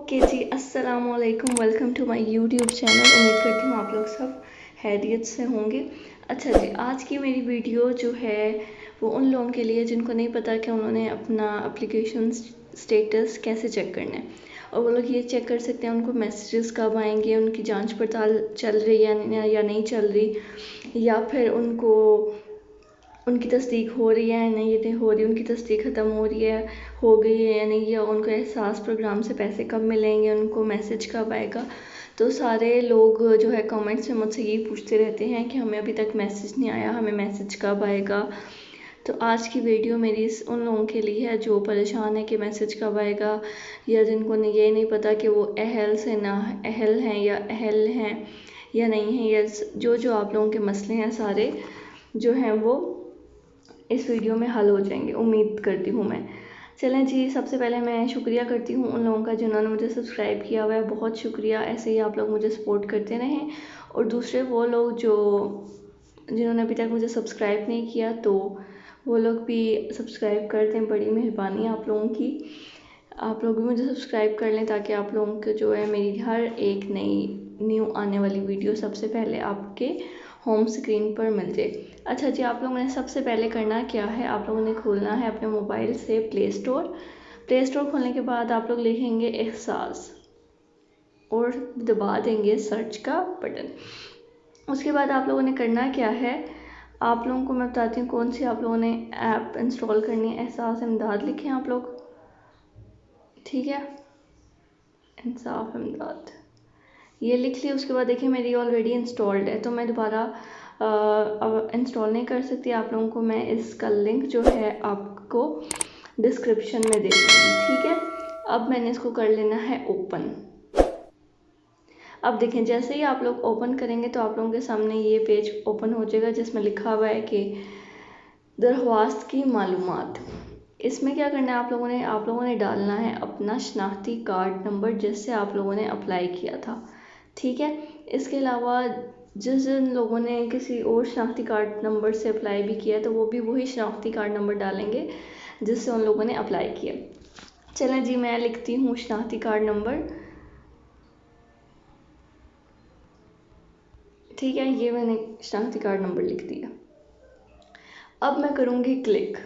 Okay ji, अस्सलाम वालेकुम। Welcome to my YouTube channel. उम्मीद करती हूँ आप लोग सब खैरियत से होंगे। अच्छा जी, आज की मेरी वीडियो जो है वो उन लोगों के लिए जिनको नहीं पता कि उन्होंने अपना एप्लीकेशन स्टेटस कैसे चेक करना है। और वो लोग ये चेक कर सकते हैं उनको मैसेजेस कब आएंगे, उनकी जांच पड़ताल चल रही है या नहीं चल रही, या फिर उनको उनकी तस्दीक हो रही है या नहीं हो रही, उनकी तस्दीक ख़त्म हो रही है, हो गई है या नहीं, या उनको एहसास प्रोग्राम से पैसे कब मिलेंगे, उनको मैसेज कब आएगा। तो सारे लोग जो है कमेंट्स में मुझसे यही पूछते रहते हैं कि हमें अभी तक मैसेज नहीं आया, हमें मैसेज कब आएगा। तो आज की वीडियो मेरी उन लोगों के लिए है जो परेशान है कि मैसेज कब आएगा, या जिनको ये नहीं पता कि वो अहल से ना अहल हैं या अहल हैं या नहीं हैं, या जो आप लोगों के मसले हैं सारे जो हैं वो इस वीडियो में हल हो जाएंगे, उम्मीद करती हूँ मैं। चलें जी, सबसे पहले मैं शुक्रिया करती हूँ उन लोगों का जिन्होंने मुझे सब्सक्राइब किया हुआ है। बहुत शुक्रिया, ऐसे ही आप लोग मुझे सपोर्ट करते रहें। और दूसरे वो लोग जिन्होंने अभी तक मुझे सब्सक्राइब नहीं किया, तो वो लोग भी सब्सक्राइब कर दें। बड़ी मेहरबानी आप लोगों की, आप लोग भी मुझे सब्सक्राइब कर लें ताकि आप लोगों को जो है मेरी हर एक न्यू आने वाली वीडियो सबसे पहले आपके होम स्क्रीन पर मिल जाए। अच्छा जी, आप लोगों ने सबसे पहले करना क्या है, आप लोगों ने खोलना है अपने मोबाइल से प्ले स्टोर खोलने के बाद आप लोग लिखेंगे एहसास और दबा देंगे सर्च का बटन। उसके बाद आप लोगों ने करना क्या है, आप लोगों को मैं बताती हूँ कौन सी आप लोगों ने ऐप इंस्टॉल करनी है। एहसास इमदाद लिखें आप लोग, ठीक है, इंसाफ इमदाद ये लिख लिया। उसके बाद देखिए मेरी ऑलरेडी इंस्टॉल्ड है, तो मैं दोबारा अब इंस्टॉल नहीं कर सकती। आप लोगों को मैं इसका लिंक जो है आपको डिस्क्रिप्शन में दे दूँगी, ठीक है। अब मैंने इसको कर लेना है ओपन। अब देखें, जैसे ही आप लोग ओपन करेंगे तो आप लोगों के सामने ये पेज ओपन हो जाएगा जिसमें लिखा हुआ है कि दरख्वास्त की मालूमात। इसमें क्या करना है, आप लोगों ने डालना है अपना शनाख्ती कार्ड नंबर जिससे आप लोगों ने अप्लाई किया था, ठीक है। इसके अलावा जिन लोगों ने किसी और शनाख्ती कार्ड नंबर से अप्लाई भी किया तो वो भी वही शनाख्ती कार्ड नंबर डालेंगे जिससे उन लोगों ने अप्लाई किया। चलें जी, मैं लिखती हूँ शनाख्ती कार्ड नंबर, ठीक है, ये मैंने शनाख्ती कार्ड नंबर लिख दिया। अब मैं करूँगी क्लिक।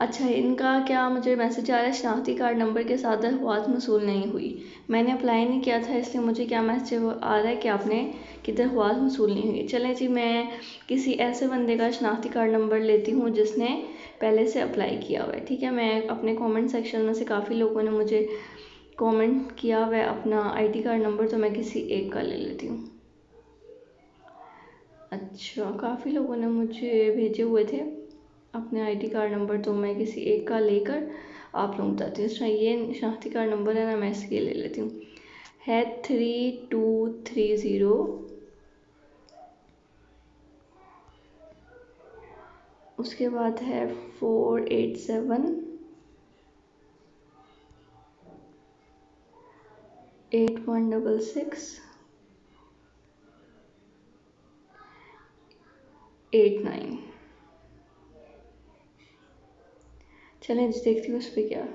अच्छा, इनका क्या मुझे मैसेज आ रहा है, शनाख्ती कार्ड नंबर के साथ दरख्वास्त मसूल नहीं हुई। मैंने अप्लाई नहीं किया था, इसलिए मुझे क्या मैसेज आ रहा है कि आपने की दरख्वास्त मसूल नहीं हुई। चलें जी, मैं किसी ऐसे बंदे का शनाख्ती कार्ड नंबर लेती हूँ जिसने पहले से अप्लाई किया हुआ है, ठीक है। मैं अपने कमेंट सेक्शन में से काफ़ी लोगों ने मुझे कमेंट किया हुआ है अपना आईडी कार्ड नंबर, तो मैं किसी एक का ले लेती हूँ। अच्छा, काफ़ी लोगों ने मुझे भेजे हुए थे अपने आईडी कार्ड नंबर, तो मैं किसी एक का लेकर आप लोग बताती हूँ। अच्छा, ये शनाख्ती कार्ड नंबर है ना, मैं इसके ले लेती हूँ। है 3230, उसके बाद है 487816689। चलें जी, देखती हूँ उस पर क्या।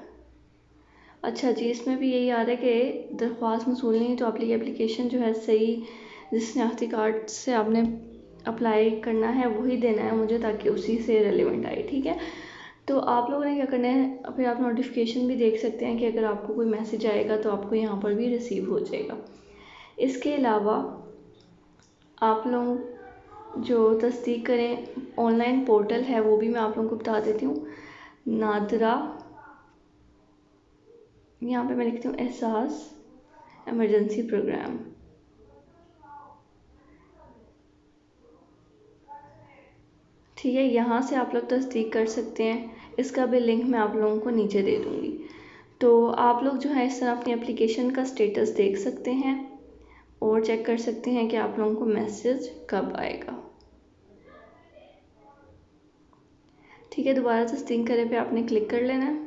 अच्छा जी, इसमें भी यही आ रहा है कि दरख्वास्त मसूल नहीं, तो आपकी एप्लीकेशन जो है सही जिस शनाख्ती कार्ड से आपने अप्लाई करना है वही देना है मुझे, ताकि उसी से रेलिवेंट आए, ठीक है। तो आप लोगों ने क्या करना है, फिर आप नोटिफिकेशन भी देख सकते हैं कि अगर आपको कोई मैसेज आएगा तो आपको यहाँ पर भी रिसीव हो जाएगा। इसके अलावा आप लोग जो तस्दीक करें ऑनलाइन पोर्टल है वो भी मैं आप लोगों को बता देती हूँ। नादरा, यहाँ पे मैं लिखती हूँ एहसास इमरजेंसी प्रोग्राम, ठीक है। यहाँ से आप लोग तस्दीक कर सकते हैं, इसका भी लिंक मैं आप लोगों को नीचे दे दूँगी। तो आप लोग जो है इस तरह अपनी एप्लीकेशन का स्टेटस देख सकते हैं और चेक कर सकते हैं कि आप लोगों को मैसेज कब आएगा, ठीक है। दोबारा तस्दीक करे पे आपने क्लिक कर लेना है।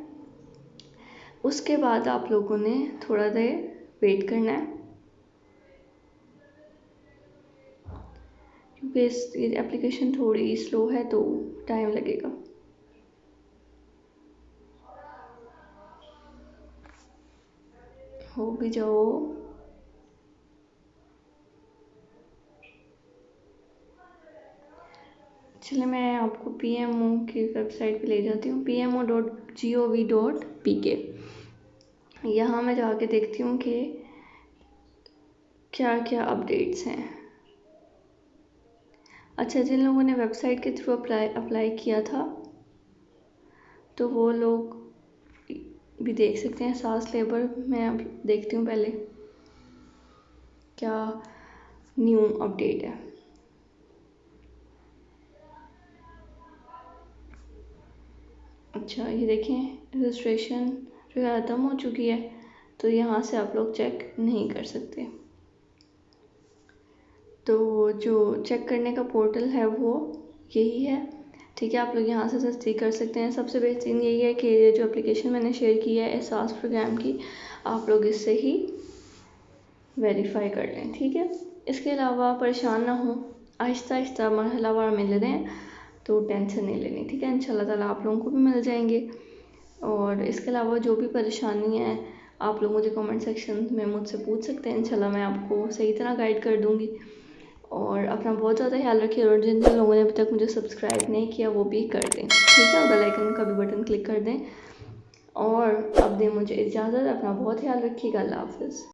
उसके बाद आप लोगों ने थोड़ा देर वेट करना है, क्योंकि इस एप्लीकेशन थोड़ी स्लो है तो टाइम लगेगा। हो भी जाओ। चलिए मैं आपको PMO की वेबसाइट पे ले जाती हूँ, pmo.gov.pk। यहाँ मैं जाके देखती हूँ कि क्या क्या अपडेट्स हैं। अच्छा, जिन लोगों ने वेबसाइट के थ्रू अप्लाई किया था तो वो लोग भी देख सकते हैं सास लेबर। मैं अब देखती हूँ पहले क्या न्यू अपडेट है। अच्छा, ये देखें रजिस्ट्रेशन जो है ख़त्म हो चुकी है, तो यहाँ से आप लोग चेक नहीं कर सकते। तो जो चेक करने का पोर्टल है वो यही है, ठीक है। आप लोग यहाँ से तस्दीक कर सकते हैं। सबसे बेहतरीन यही है कि ये जो एप्लीकेशन मैंने शेयर की है एहसास प्रोग्राम की, आप लोग इससे ही वेरीफाई कर लें, ठीक है। इसके अलावा परेशान ना हो, आहिस्ता आहिस्ता मरहलावार मिल रहे हैं, तो टेंशन नहीं लेनी, ठीक है। इंशाल्लाह ताला आप लोगों को भी मिल जाएंगे। और इसके अलावा जो भी परेशानी है आप लोग मुझे कमेंट सेक्शन में मुझसे पूछ सकते हैं, इंशाल्लाह मैं आपको सही तरह गाइड कर दूँगी। और अपना बहुत ज़्यादा ख्याल रखिए, और जिन जिन लोगों ने अभी तक मुझे सब्सक्राइब नहीं किया वो भी कर दें, ठीक है। बेल आइकन का भी बटन क्लिक कर दें। और अब दें मुझे इजाज़त, अपना बहुत ख्याल रखिएगा। अल्लाह हाफ़िज़।